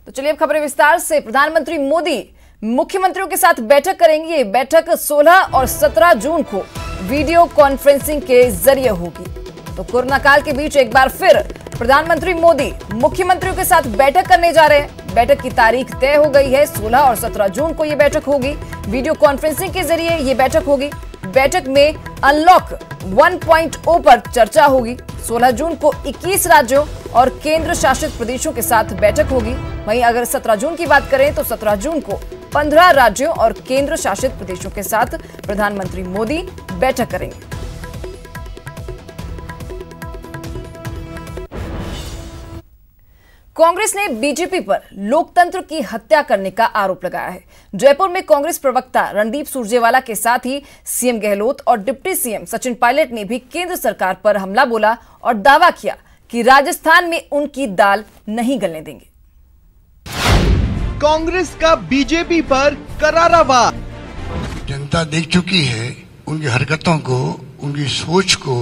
तो चलिए अब खबरें विस्तार से। प्रधानमंत्री मोदी मुख्यमंत्रियों के साथ बैठक करेंगे। ये बैठक 16 और 17 जून को वीडियो कॉन्फ्रेंसिंग के जरिए होगी। तो कोरोना काल के बीच एक बार फिर प्रधानमंत्री मोदी मुख्यमंत्रियों के साथ बैठक करने जा रहे हैं। बैठक की तारीख तय हो गई है, 16 और 17 जून को यह बैठक होगी। वीडियो कॉन्फ्रेंसिंग के जरिए यह बैठक होगी। बैठक में अनलॉक 1.0 पर चर्चा होगी। 16 जून को 21 राज्यों और केंद्र शासित प्रदेशों के साथ बैठक होगी। वहीं अगर 17 जून की बात करें तो 17 जून को 15 राज्यों और केंद्र शासित प्रदेशों के साथ प्रधानमंत्री मोदी बैठक करेंगे। कांग्रेस ने बीजेपी पर लोकतंत्र की हत्या करने का आरोप लगाया है। जयपुर में कांग्रेस प्रवक्ता रणदीप सुरजेवाला के साथ ही सीएम गहलोत और डिप्टी सीएम सचिन पायलट ने भी केंद्र सरकार पर हमला बोला और दावा किया कि राजस्थान में उनकी दाल नहीं गलने देंगे। कांग्रेस का बीजेपी पर करारा वार। जनता देख चुकी है उनकी हरकतों को, उनकी सोच को,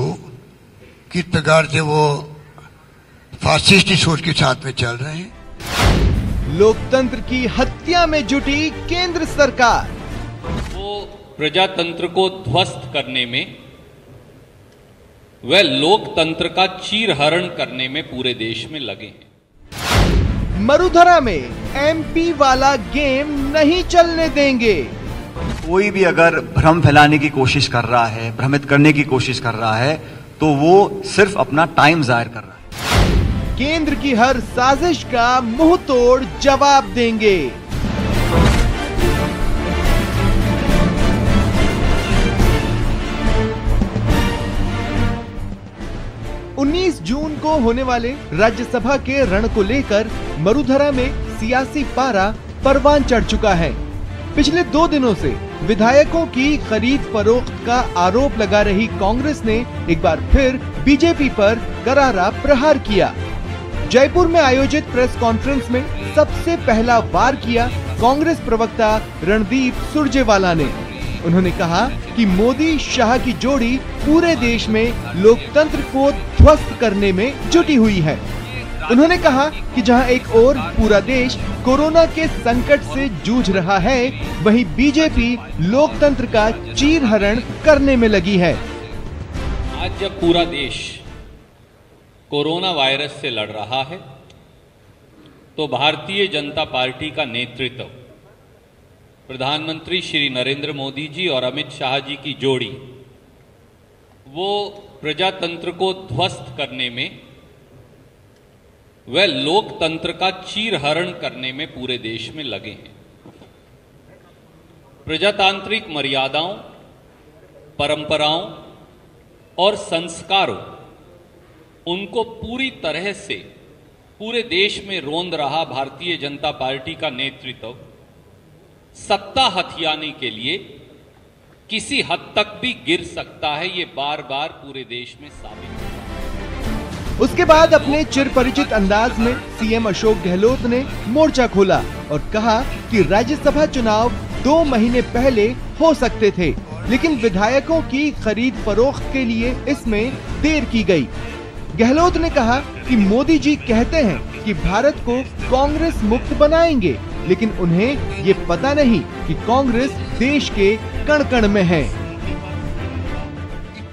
किस प्रकार से वो फासिस्टी सोच के साथ में चल रहे हैं। लोकतंत्र की हत्या में जुटी केंद्र सरकार। वो प्रजातंत्र को ध्वस्त करने में, वह लोकतंत्र का चीरहरण करने में पूरे देश में लगे हैं। मरुधरा में एमपी वाला गेम नहीं चलने देंगे। कोई भी अगर भ्रम फैलाने की कोशिश कर रहा है, भ्रमित करने की कोशिश कर रहा है, तो वो सिर्फ अपना टाइम जाहिर कर रहा है। केंद्र की हर साजिश का मुंह तोड़ जवाब देंगे। उन्नीस जून को होने वाले राज्यसभा के रण को लेकर मरुधरा में सियासी पारा परवान चढ़ चुका है। पिछले 2 दिनों से विधायकों की खरीद फरोख्त का आरोप लगा रही कांग्रेस ने एक बार फिर बीजेपी पर करारा प्रहार किया। जयपुर में आयोजित प्रेस कॉन्फ्रेंस में सबसे पहला वार किया कांग्रेस प्रवक्ता रणदीप सुरजेवाला ने। उन्होंने कहा कि मोदी शाह की जोड़ी पूरे देश में लोकतंत्र को ध्वस्त करने में जुटी हुई है। उन्होंने कहा कि जहां एक ओर पूरा देश कोरोना के संकट से जूझ रहा है, वहीं बीजेपी लोकतंत्र का चीरहरण करने में लगी है। आज जब पूरा देश कोरोना वायरस से लड़ रहा है, तो भारतीय जनता पार्टी का नेतृत्व प्रधानमंत्री श्री नरेंद्र मोदी जी और अमित शाह जी की जोड़ी वो प्रजातंत्र को ध्वस्त करने में, वह लोकतंत्र का चीरहरण करने में पूरे देश में लगे हैं। प्रजातांत्रिक मर्यादाओं, परंपराओं और संस्कारों, उनको पूरी तरह से पूरे देश में रोंद रहा भारतीय जनता पार्टी का नेतृत्व सत्ता हथियाने के लिए किसी हद तक भी गिर सकता है, ये बार बार पूरे देश में साबित हुआ। उसके बाद अपने चिरपरिचित अंदाज में सीएम अशोक गहलोत ने मोर्चा खोला और कहा कि राज्यसभा चुनाव 2 महीने पहले हो सकते थे, लेकिन विधायकों की खरीद फरोख्त के लिए इसमें देर की गई। गहलोत ने कहा कि मोदी जी कहते हैं कि भारत को कांग्रेस मुक्त बनाएंगे, लेकिन उन्हें ये पता नहीं कि कांग्रेस देश के कण कण में है। इस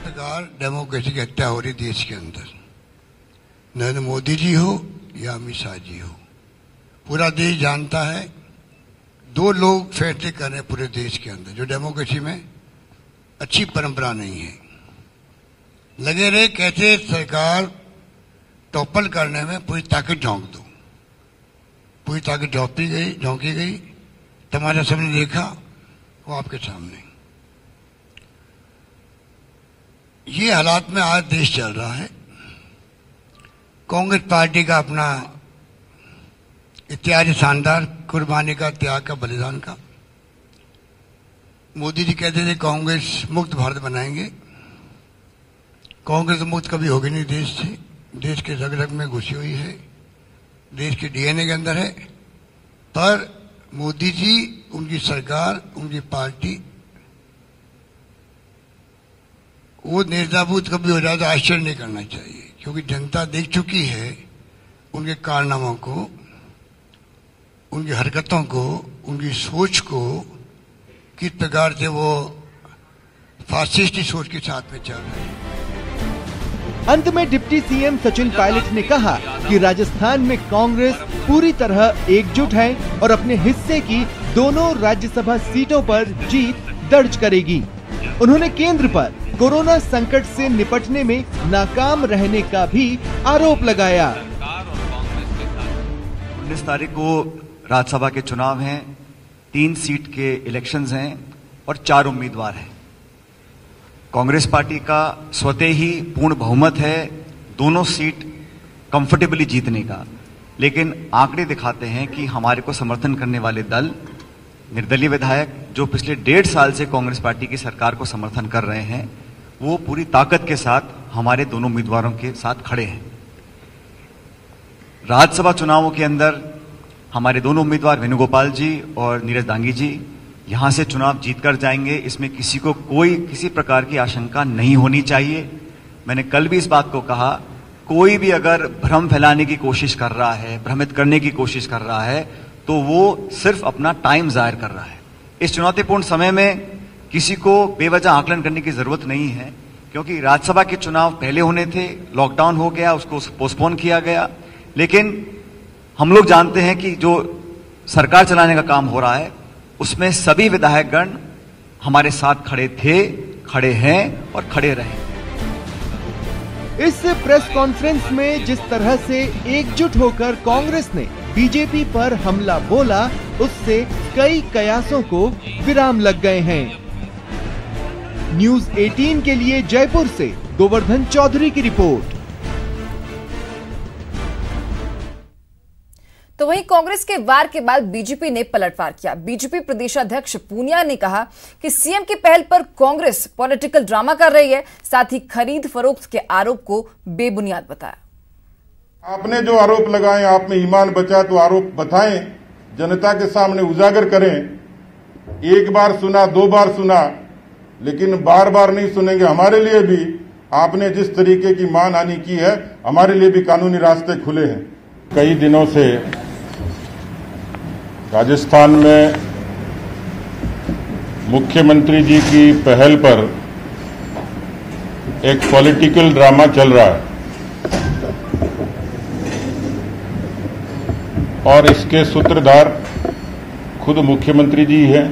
प्रकार डेमोक्रेसी की हत्या हो रही देश के अंदर, नरेंद्र मोदी जी हो या अमित शाह जी हो, पूरा देश जानता है 2 लोग फैसले कर रहे हैं पूरे देश के अंदर, जो डेमोक्रेसी में अच्छी परंपरा नहीं है। लगे रहे कैसे सरकार टॉपल करने में पूरी ताकत झोंक दो, पूरी ताकत झोंकी गई। तमाशा सबने देखा, वो आपके सामने। ये हालात में आज देश चल रहा है। कांग्रेस पार्टी का अपना इतिहास शानदार, कुर्बानी का, त्याग का, बलिदान का। मोदी जी कहते थे कांग्रेस मुक्त भारत बनाएंगे। कांग्रेस मुक्त कभी होगी नहीं देश से, देश के रग रग में घुसी हुई है, देश के डीएनए के अंदर है। पर मोदी जी, उनकी सरकार, उनकी पार्टी, वो नेताबूत कभी हो जाए तो आश्चर्य नहीं करना चाहिए, क्योंकि जनता देख चुकी है उनके कारनामों को, उनकी हरकतों को, उनकी सोच को किस प्रकार से वो फासिस्टी सोच के साथ में चल रहे हैं। अंत में डिप्टी सीएम सचिन पायलट ने कहा कि राजस्थान में कांग्रेस पूरी तरह एकजुट है और अपने हिस्से की दोनों राज्यसभा सीटों पर जीत दर्ज करेगी। उन्होंने केंद्र पर कोरोना संकट से निपटने में नाकाम रहने का भी आरोप लगाया। 19 तारीख को राज्यसभा के चुनाव हैं, 3 सीट के इलेक्शंस हैं और 4 उम्मीदवार हैं। कांग्रेस पार्टी का स्वतः ही पूर्ण बहुमत है दोनों सीट कंफर्टेबली जीतने का, लेकिन आंकड़े दिखाते हैं कि हमारे को समर्थन करने वाले दल, निर्दलीय विधायक जो पिछले 1.5 साल से कांग्रेस पार्टी की सरकार को समर्थन कर रहे हैं, वो पूरी ताकत के साथ हमारे दोनों उम्मीदवारों के साथ खड़े हैं। राज्यसभा चुनावों के अंदर हमारे दोनों उम्मीदवार वेणुगोपाल जी और नीरज दांगी जी यहां से चुनाव जीतकर जाएंगे। इसमें किसी को कोई किसी प्रकार की आशंका नहीं होनी चाहिए। मैंने कल भी इस बात को कहा, कोई भी अगर भ्रम फैलाने की कोशिश कर रहा है, भ्रमित करने की कोशिश कर रहा है, तो वो सिर्फ अपना टाइम जाहिर कर रहा है। इस चुनौतीपूर्ण समय में किसी को बेवजह आकलन करने की जरूरत नहीं है, क्योंकि राज्यसभा के चुनाव पहले होने थे, लॉकडाउन हो गया, उसको पोस्टपोन किया गया। लेकिन हम लोग जानते हैं कि जो सरकार चलाने का काम हो रहा है उसमें सभी विधायकगण हमारे साथ खड़े थे, खड़े हैं और खड़े रहे। इस प्रेस कॉन्फ्रेंस में जिस तरह से एकजुट होकर कांग्रेस ने बीजेपी पर हमला बोला, उससे कई कयासों को विराम लग गए हैं। न्यूज़ 18 के लिए जयपुर से गोवर्धन चौधरी की रिपोर्ट। तो वहीं कांग्रेस के वार के बाद बीजेपी ने पलटवार किया। बीजेपी प्रदेशाध्यक्ष पूनिया ने कहा कि सीएम की पहल पर कांग्रेस पॉलिटिकल ड्रामा कर रही है, साथ ही खरीद फरोख्त के आरोप को बेबुनियाद बताया। आपने जो आरोप लगाए, आप में ईमान बचा तो आरोप बताएं, जनता के सामने उजागर करें। एक बार सुना, 2 बार सुना, लेकिन बार बार नहीं सुनेंगे। हमारे लिए भी आपने जिस तरीके की मानहानि की है, हमारे लिए भी कानूनी रास्ते खुले हैं। कई दिनों से राजस्थान में मुख्यमंत्री जी की पहल पर एक पॉलिटिकल ड्रामा चल रहा है और इसके सूत्रधार खुद मुख्यमंत्री जी हैं।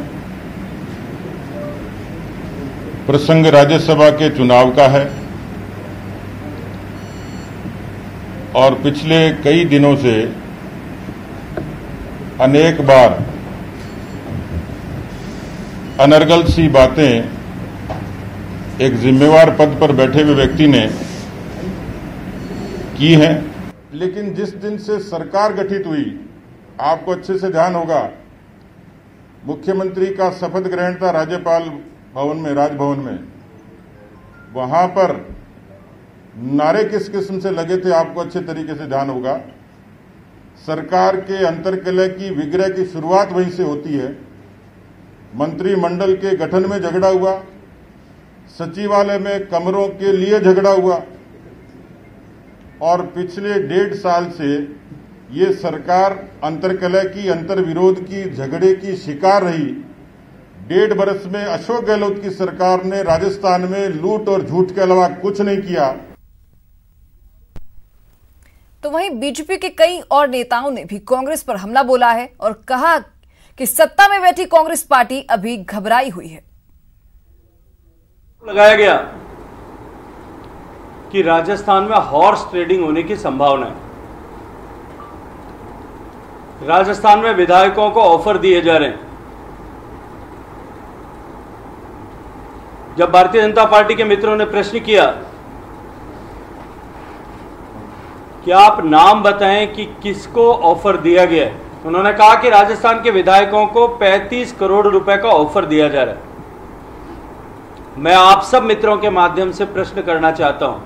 प्रसंग राज्यसभा के चुनाव का है और पिछले कई दिनों से अनेक बार अनर्गल सी बातें एक जिम्मेवार पद पर बैठे हुए व्यक्ति ने की हैं। लेकिन जिस दिन से सरकार गठित हुई, आपको अच्छे से ध्यान होगा, मुख्यमंत्री का शपथ ग्रहण था राज्यपाल भवन में, राजभवन में। वहां पर नारे किस किस्म से लगे थे, आपको अच्छे तरीके से ध्यान होगा। सरकार के अंतर्कलह की, विग्रह की शुरुआत वहीं से होती है। मंत्रिमंडल के गठन में झगड़ा हुआ, सचिवालय में कमरों के लिए झगड़ा हुआ और पिछले 1.5 साल से ये सरकार अंतर्कलह की, अंतर्विरोध की, झगड़े की शिकार रही। 1.5 बरस में अशोक गहलोत की सरकार ने राजस्थान में लूट और झूठ के अलावा कुछ नहीं किया। तो वहीं बीजेपी के कई और नेताओं ने भी कांग्रेस पर हमला बोला है और कहा कि सत्ता में बैठी कांग्रेस पार्टी अभी घबराई हुई है। लगाया गया कि राजस्थान में हॉर्स ट्रेडिंग होने की संभावना है। राजस्थान में विधायकों को ऑफर दिए जा रहे हैं। जब भारतीय जनता पार्टी के मित्रों ने प्रश्न किया कि आप नाम बताएं कि किसको ऑफर दिया गया है, उन्होंने कहा कि राजस्थान के विधायकों को 35 करोड़ रुपए का ऑफर दिया जा रहा है। मैं आप सब मित्रों के माध्यम से प्रश्न करना चाहता हूं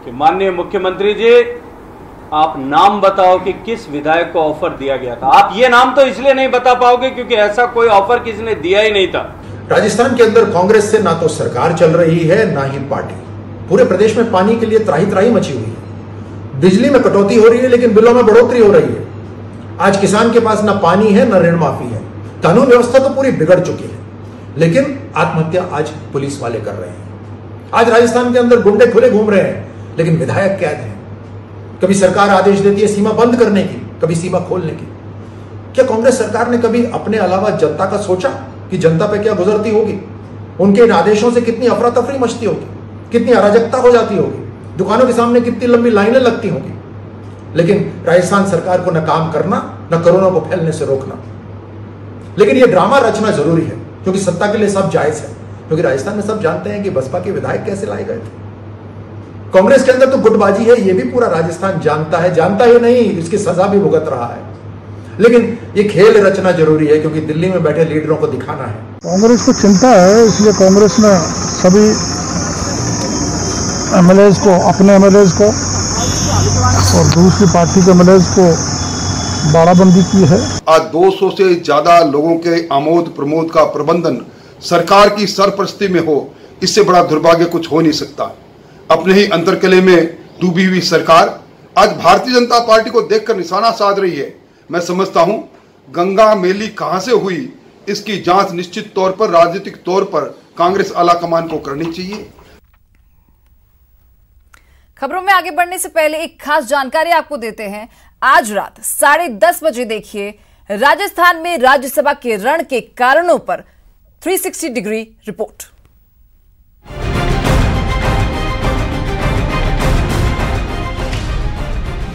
कि माननीय मुख्यमंत्री जी, आप नाम बताओ कि किस विधायक को ऑफर दिया गया था। आप ये नाम तो इसलिए नहीं बता पाओगे क्योंकि ऐसा कोई ऑफर किसी ने दिया ही नहीं था। राजस्थान के अंदर कांग्रेस से ना तो सरकार चल रही है, ना ही पार्टी। पूरे प्रदेश में पानी के लिए त्राही त्राही मची हुई है। बिजली में कटौती हो रही है, लेकिन बिलों में बढ़ोतरी हो रही है। आज किसान के पास ना पानी है ना ऋण माफी है, कानून व्यवस्था तो पूरी बिगड़ चुकी है, लेकिन आत्महत्या आज पुलिस वाले कर रहे हैं। आज राजस्थान के अंदर गुंडे खुले घूम रहे हैं, लेकिन विधायक कैद हैं। कभी सरकार आदेश देती है सीमा बंद करने की, कभी सीमा खोलने की। क्या कांग्रेस सरकार ने कभी अपने अलावा जनता का सोचा कि जनता पे क्या गुजरती होगी? उनके इन आदेशों से कितनी अफरा तफरी मचती होगी, कितनी अराजकता हो जाती होगी, दुकानों के सामने कितनी लंबी लाइनें लगती होंगी। लेकिन राजस्थान सरकार को न काम करना, न कोरोना को फैलने से रोकना। लेकिन यह ड्रामा रचना जरूरी है, क्योंकि सत्ता के लिए सब जायज है। क्योंकि राजस्थान में सब जानते हैं कि बसपा के विधायक कैसे लाए गए थे। कांग्रेस के अंदर तो गुटबाजी है, यह भी पूरा राजस्थान जानता है। जानता ही नहीं, इसकी सजा भी भुगत रहा है। लेकिन ये खेल रचना जरूरी है, क्योंकि दिल्ली में बैठे लीडरों को दिखाना है। कांग्रेस को चिंता है, इसलिए कांग्रेस ने सभी एमएलएज को, अपने एमएलएज को और दूसरी पार्टी के एमएलएज को बाड़ाबंदी की है। आज 200 से ज्यादा लोगों के आमोद प्रमोद का प्रबंधन सरकार की सरपरस्ती में हो, इससे बड़ा दुर्भाग्य कुछ हो नहीं सकता। अपने ही अंतरकले में डूबी हुई सरकार आज भारतीय जनता पार्टी को देखकर निशाना साध रही है। मैं समझता हूं गंगा मेली कहां से हुई, इसकी जांच निश्चित तौर पर राजनीतिक तौर पर कांग्रेस आलाकमान को करनी चाहिए। खबरों में आगे बढ़ने से पहले एक खास जानकारी आपको देते हैं। आज रात 10:30 बजे देखिए राजस्थान में राज्यसभा के रण के कारणों पर 360 डिग्री रिपोर्ट।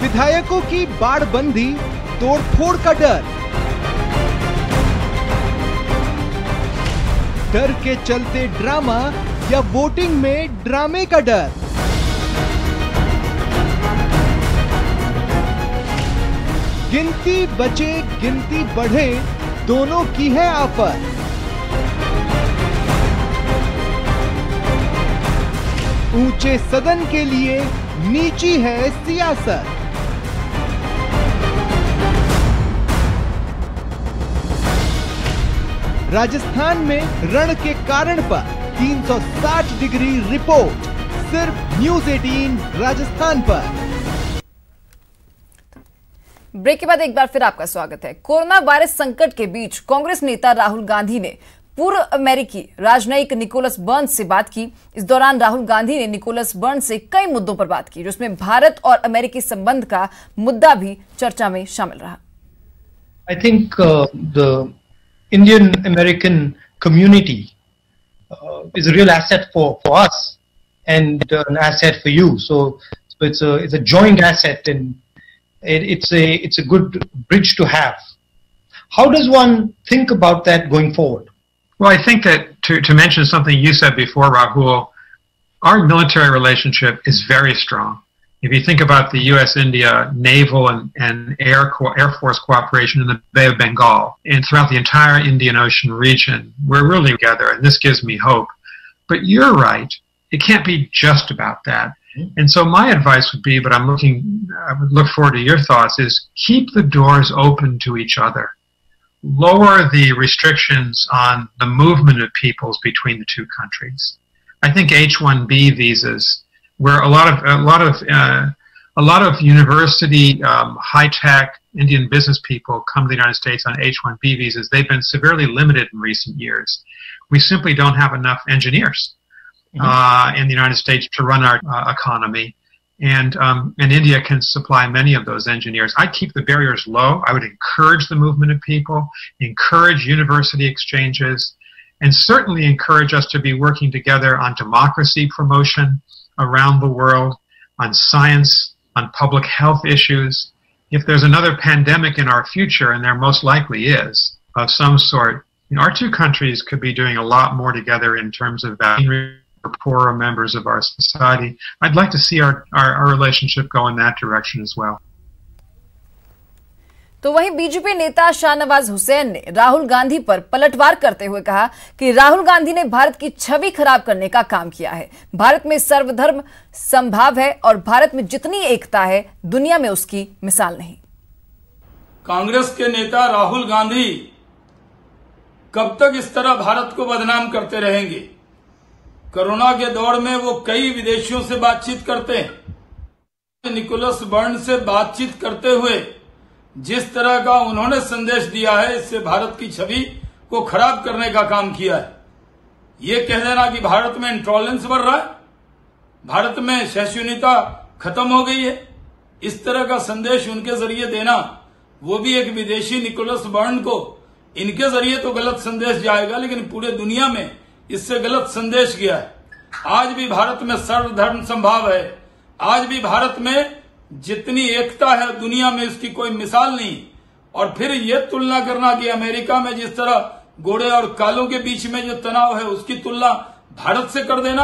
विधायकों की बाड़बंदी, तोड़फोड़ का डर के चलते ड्रामा या वोटिंग में ड्रामे का डर। गिनती बचे गिनती बढ़े, दोनों की है आफत। ऊंचे सदन के लिए नीची है सियासत। राजस्थान में रण के कारण पर 360 डिग्री रिपोर्ट सिर्फ न्यूज़ 18 राजस्थान पर। ब्रेक के बाद एक बार फिर आपका स्वागत है। कोरोना वायरस संकट के बीच कांग्रेस नेता राहुल गांधी ने पूर्व अमेरिकी राजनयिक निकोलस बर्न्स से बात की। इस दौरान राहुल गांधी ने निकोलस बर्न्स से कई मुद्दों पर बात की, जिसमें भारत और अमेरिकी संबंध का मुद्दा भी चर्चा में शामिल रहा। I think the Indian American community is a real asset for us and an asset for you. So it's a joint asset, and it's a good bridge to have. How does one think about that going forward? Well, I think that to mention something you said before, Rahul, our military relationship is very strong. If you think about the U.S.-India naval and Air Force cooperation in the Bay of Bengal and throughout the entire Indian Ocean region, we're really together, and this gives me hope. But you're right, it can't be just about that. And so my advice would be, but I would look forward to your thoughts, is keep the doors open to each other. Lower the restrictions on the movement of peoples between the two countries. I think H-1B visas, where a lot of university, high-tech Indian business people come to the United States on H-1B visas, they've been severely limited in recent years. We simply don't have enough engineers in the United States to run our economy, and India can supply many of those engineers. I'd keep the barriers low. I would encourage the movement of people, encourage university exchanges, and certainly encourage us to be working together on democracy promotion around the world, on science, on public health issues. If there's another pandemic in our future, and there most likely is, of some sort, our two countries could be doing a lot more together in terms of vaccine for poorer members of our society. I'd like to see our relationship go in that direction as well. तो वहीं BJP नेता शाहनवाज हुसैन ने राहुल गांधी पर पलटवार करते हुए कहा कि राहुल गांधी ने भारत की छवि खराब करने का काम किया है। भारत में सर्वधर्म संभाव है और भारत में जितनी एकता है, दुनिया में उसकी मिसाल नहीं। कांग्रेस के नेता राहुल गांधी कब तक इस तरह भारत को बदनाम करते रहेंगे? कोरोना के दौर में वो कई विदेशियों से बातचीत करते हैं। निकोलस बर्न्स से बातचीत करते हुए जिस तरह का उन्होंने संदेश दिया है, इससे भारत की छवि को खराब करने का काम किया है। ये कह देना कि भारत में इंटॉलरेंस बढ़ रहा है, भारत में सहिष्णुता खत्म हो गई है, इस तरह का संदेश उनके जरिए देना, वो भी एक विदेशी निकोलस बर्न को, इनके जरिए तो गलत संदेश जाएगा, लेकिन पूरे दुनिया में इससे गलत संदेश गया है। आज भी भारत में सर्वधर्म संभाव है, आज भी भारत में जितनी एकता है दुनिया में उसकी कोई मिसाल नहीं। और फिर ये तुलना करना कि अमेरिका में जिस तरह गोरे और कालों के बीच में जो तनाव है उसकी तुलना भारत से कर देना,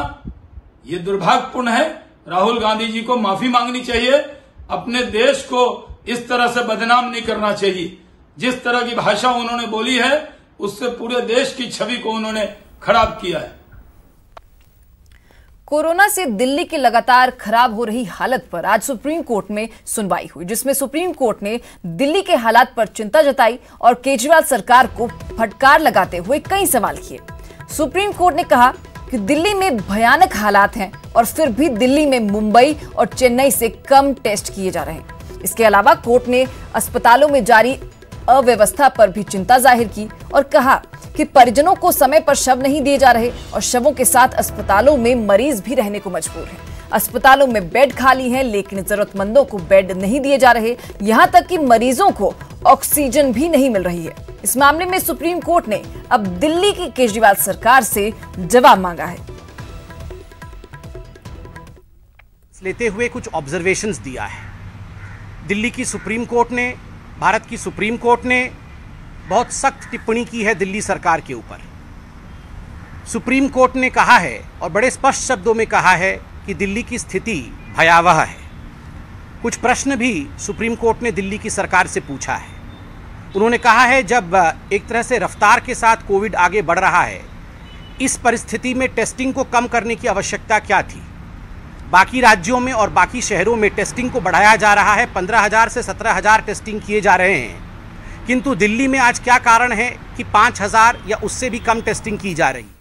ये दुर्भाग्यपूर्ण है। राहुल गांधी जी को माफी मांगनी चाहिए, अपने देश को इस तरह से बदनाम नहीं करना चाहिए। जिस तरह की भाषा उन्होंने बोली है उससे पूरे देश की छवि को उन्होंने खराब किया है। कोरोना से दिल्ली की लगातार खराब हो रही हालत पर आज सुप्रीम कोर्ट में सुनवाई हुई, जिसमें सुप्रीम कोर्ट ने दिल्ली के हालात पर चिंता जताई और केजरीवाल सरकार को फटकार लगाते हुए कई सवाल किए। सुप्रीम कोर्ट ने कहा कि दिल्ली में भयानक हालात हैं और फिर भी दिल्ली में मुंबई और चेन्नई से कम टेस्ट किए जा रहे हैं। इसके अलावा कोर्ट ने अस्पतालों में जारी अव्यवस्था पर भी चिंता जाहिर की और कहा कि परिजनों को समय पर शव नहीं दिए जा रहे और शवों के साथ अस्पतालों में मरीज भी रहने को मजबूर हैं। अस्पतालों में बेड खाली हैं, लेकिन जरूरतमंदों को बेड नहीं दिए जा रहे, यहां तक कि मरीजों को ऑक्सीजन भी नहीं मिल रही है। इस मामले में सुप्रीम कोर्ट ने अब दिल्ली की केजरीवाल सरकार से जवाब मांगा है। लेते हुए कुछ ऑब्जर्वेशंस दिया है। दिल्ली की सुप्रीम कोर्ट ने, भारत की सुप्रीम कोर्ट ने बहुत सख्त टिप्पणी की है दिल्ली सरकार के ऊपर। सुप्रीम कोर्ट ने कहा है और बड़े स्पष्ट शब्दों में कहा है कि दिल्ली की स्थिति भयावह है। कुछ प्रश्न भी सुप्रीम कोर्ट ने दिल्ली की सरकार से पूछा है। उन्होंने कहा है जब एक तरह से रफ्तार के साथ कोविड आगे बढ़ रहा है, इस परिस्थिति में टेस्टिंग को कम करने की आवश्यकता क्या थी। बाकी राज्यों में और बाकी शहरों में टेस्टिंग को बढ़ाया जा रहा है, 15,000 से 17,000 टेस्टिंग किए जा रहे हैं, किंतु दिल्ली में आज क्या कारण है कि 5,000 या उससे भी कम टेस्टिंग की जा रही है।